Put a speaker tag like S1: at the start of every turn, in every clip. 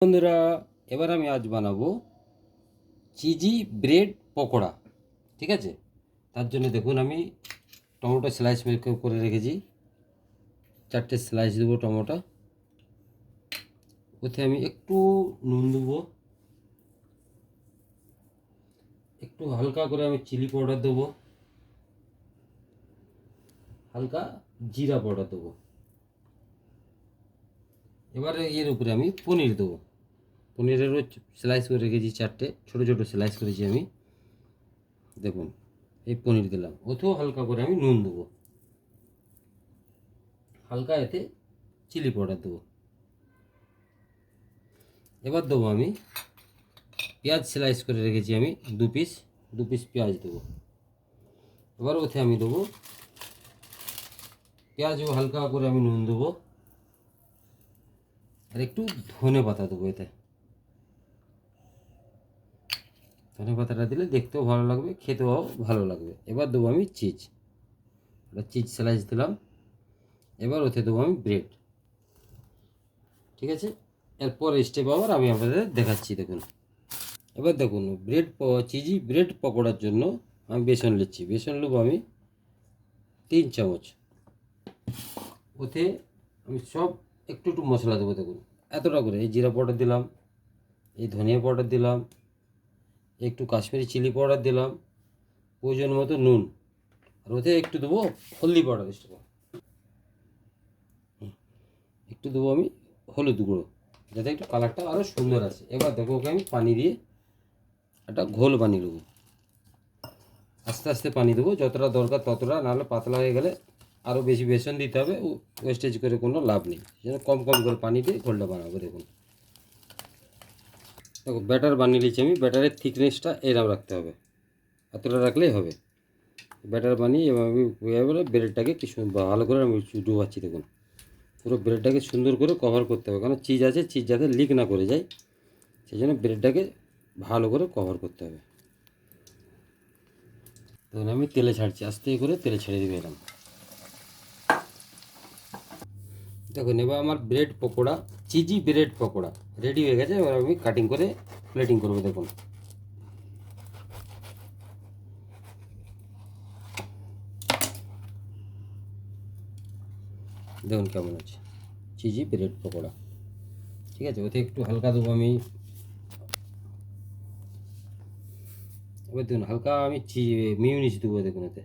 S1: বন্ধুরা, এবার আমি আজ বানাবো চিজি ব্রেড পকোড়া। ঠিক আছে, তার জন্য দেখুন আমি টমেটো স্লাইস করে রেখেছি। 4টে স্লাইস দেবো টমেটো। ওতে আমি একটু নুন দেবো, একটু হালকা করে আমি চিলি পাউডার দেবো, হালকা জিরা পাউডার দেবো। এবারে এর উপরে আমি পনির দেবো। পনিরেরও স্লাইস করে রেখেছি, 4টে ছোটো ছোটো স্লাইস করেছি আমি। দেখুন এই পনির দিলাম, ওতেও হালকা করে আমি নুন দেবো, হালকা এতে চিলি পাউডার দেবো। এবার দেবো আমি পেঁয়াজ স্লাইস করে রেখেছি আমি 2 পিস পেঁয়াজ দেবো। এবার ওতে আমি দেবো পেঁয়াজও হালকা করে আমি নুন দেবো, আর একটু ধনে পাতা দেবো। এতে ধনে পাতাটা দিলে দেখতেও ভালো লাগবে, খেতেও ভালো লাগবে। এবার দেবো আমি চিজ স্লাইস দিলাম। এবার ওতে দেবো আমি ব্রেড। ঠিক আছে, এরপর স্টেপ আবার আমি আপনাদের দেখাচ্ছি। দেখুন এবার দেখুন চিজি ব্রেড পকোড়ার জন্য আমি বেসন নিচ্ছি। বেসন নেবো আমি 3 চামচ। ওতে আমি সব একটু একটু মশলা দেবো। দেখুন এতটা করে এই জিরা পাউডার দিলাম, এই ধনিয়া পাউডার দিলাম, একটু কাশ্মীরি চিলি পাউডার দিলাম, প্রয়োজন মতো নুন, আর ওতে একটু দেবো হলদি পাউডার, একটু দেবো আমি হলুদ গুঁড়ো, যাতে একটু কালারটা আরও সুন্দর আসে। এবার দেখো ওকে আমি পানি দিয়ে একটা ঘোল বানিয়ে দেবো। আস্তে আস্তে পানি দেবো, যতটা দরকার ততটা, নাহলে পাতলা হয়ে গেলে আরও বেশি বেসন দিতে হবে, ওয়েস্টেজ করে কোনো লাভ নেই। যেন কম কম করে পানি দিয়ে ঘোলটা বানাবো। দেখুন দেখো ব্যাটার বানিয়ে নিয়েছি আমি। ব্যাটারের থিকনেসটা এরকম রাখতে হবে, এতটা রাখলেই হবে। ব্যাটার বানিয়ে এবার আমি এবারে ব্রেডটাকে কিছু ভালো করে আমি ডুবাচ্ছি। দেখুন পুরো ব্রেডটাকে সুন্দর করে কভার করতে হবে, কারণ চিজ আছে, চিজ যাতে লিক না করে যায়, সেই জন্য ব্রেডটাকে ভালো করে কভার করতে হবে। তখন আমি তেলে ছাড়ছি, আস্তে করে তেলে ছেড়ে দেবে এরকম। দেখুন এবার আমার bread pakora, cheesy bread pakora ready হয়ে গেছে। এবার আমি কাটিং করে প্লেটিং করবো। দেখুন দেখুন কেমন আছে চিজি ব্রেড পকোড়া। ঠিক আছে, ওতে একটু হালকা দেবো আমি। এবার দেখুন হালকা আমি মিউনিস দেবো। দেখুন এতে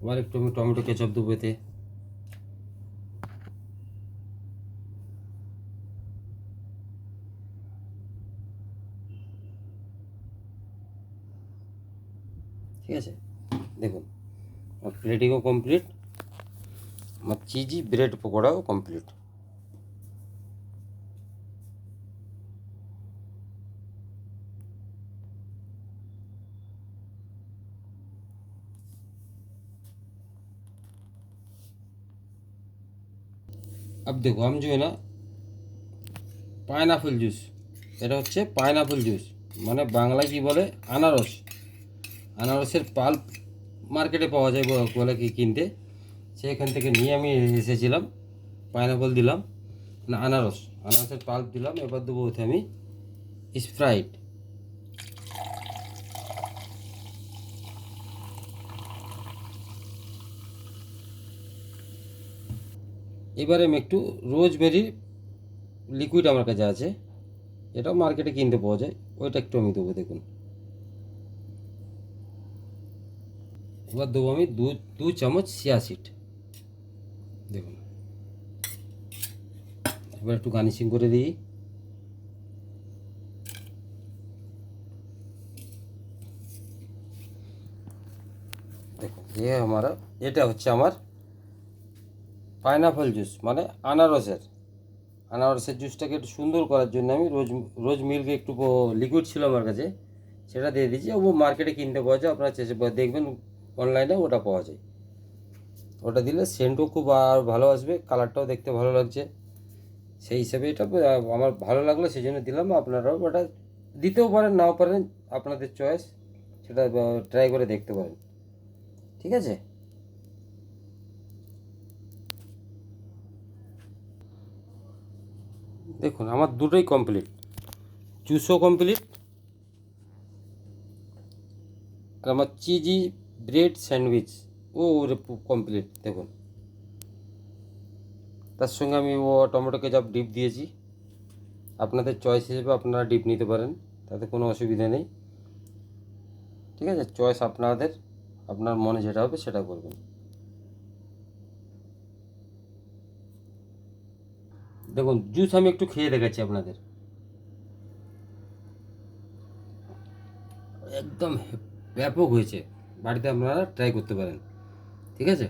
S1: আবার একটু আমি টমেটো কেচাপ দেবো এতে। ঠিক আছে, দেখুন আমার প্লেটিংও কমপ্লিট, আমার চিজি ব্রেড পকোড়াও কমপ্লিট। अब देखो हम जो है ना পাইনাপেল জুস, এটা হচ্ছে পাইনাপেল জুস, মানে বাংলায় কী বলে আনারস। আনারসের পাল্প মার্কেটে পাওয়া যায় বলে কি কিনতে, সেখান থেকে নিয়ে আমি এসেছিলাম। পাইনাপল দিলাম, না আনারসের পাল্প দিলাম। এবার দেবো ওতে আমি স্প্রাইট। এবারে আমি একটু রোজমেরি লিকুইড আমার কাছে আছে, এটাও মার্কেটে কিনতে পাওয়া যায়, ওইটা একটু আমি দেবো। দেখুন এবার দেবো আমি দু চামচ চিয়া সিড। দেখুন এবার একটু গার্নিশিং করে দিই। দেখুন এটা হচ্ছে আমার পাইনাপল জুস, মানে আনারসের জুসটাকে একটু সুন্দর করার জন্য আমি রোজ মিল্ক একটু লিকুইড ছিল আমার কাছে, সেটা দিয়ে দিয়েছি। ও মার্কেটে কিনতে পাওয়া যায়, আপনারা দেখবেন অনলাইনে ওটা পাওয়া যায়। ওটা দিলে সেন্টও খুব আর ভালো আসবে, কালারটাও দেখতে ভালো লাগছে। সেই হিসাবে এটা আমার ভালো লাগলো, সেই জন্য দিলাম। আপনারাও ওটা দিতেও পারেন, নাও পারেন, আপনাদের চয়েস, সেটা ট্রাই করে দেখতে পারেন। ঠিক আছে। দেখুন আমার দুটোই কমপ্লিট, জুসও কমপ্লিট আর আমার চিজি ব্রেড স্যান্ডউইচ ও কমপ্লিট। দেখুন তার সঙ্গে আমি টমেটো কেচাপ ডিপ দিয়েছি। আপনাদের চয়েস হিসেবে আপনারা ডিপ নিতে পারেন, তাতে কোনো অসুবিধা নেই। ঠিক আছে, চয়েস আপনাদের, আপনার মনে যেটা হবে সেটা করবেন। দেখুন জুস আমি একটু খেয়ে দেখাচ্ছি আপনাদের, একদম ব্যাপক হয়েছে। বাড়িতে আপনারা ট্রাই করতে পারেন। ঠিক আছে।